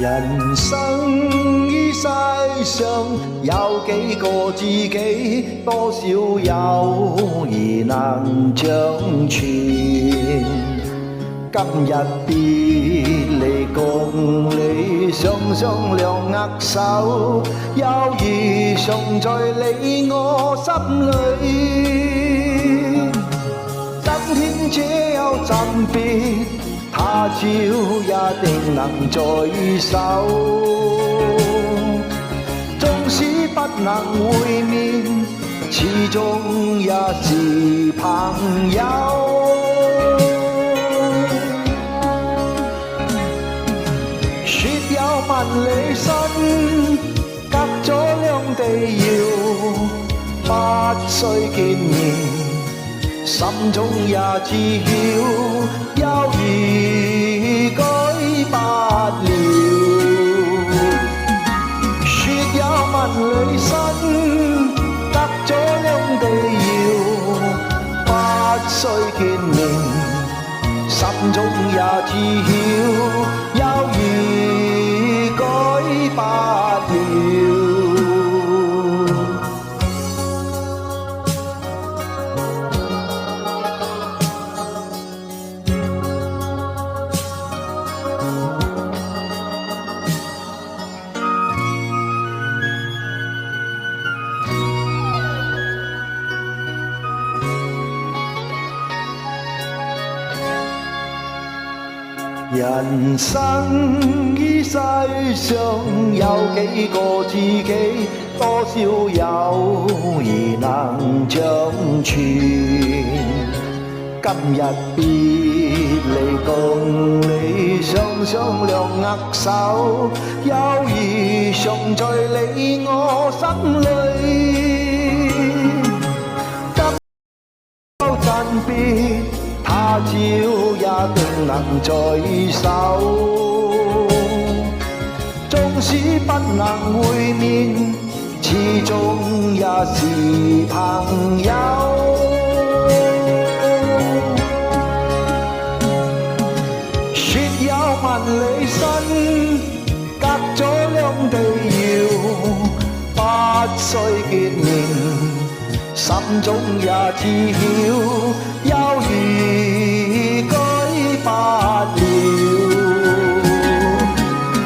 人生於世上有幾個知己，多少友誼能長存。今日別離共你雙雙兩握手，友誼常在你我心裏。今天只有暫別，他朝一定能再手。縱使不能會面，始終也是朋友。說有萬里身，隔咗兩地遙，不需見面。心中也知曉，友誼改不了。說有萬里身，隔咗兩地遙，不需見面。心中也知曉，友誼改不了。人生於世上有幾個知己，多少友誼能長存。今日別離共你雙雙兩握手，友誼常在你我心裏。今朝暫別，他朝也定能在手。縱使不能會面，始終也是朋友。說有萬里身，隔咗兩地遙，不需見面。心中也知曉，友誼改不了。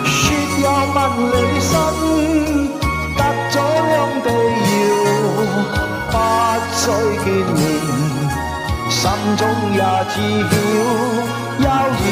說有萬里身，隔咗兩地遙，不需見面。心中也知曉，友誼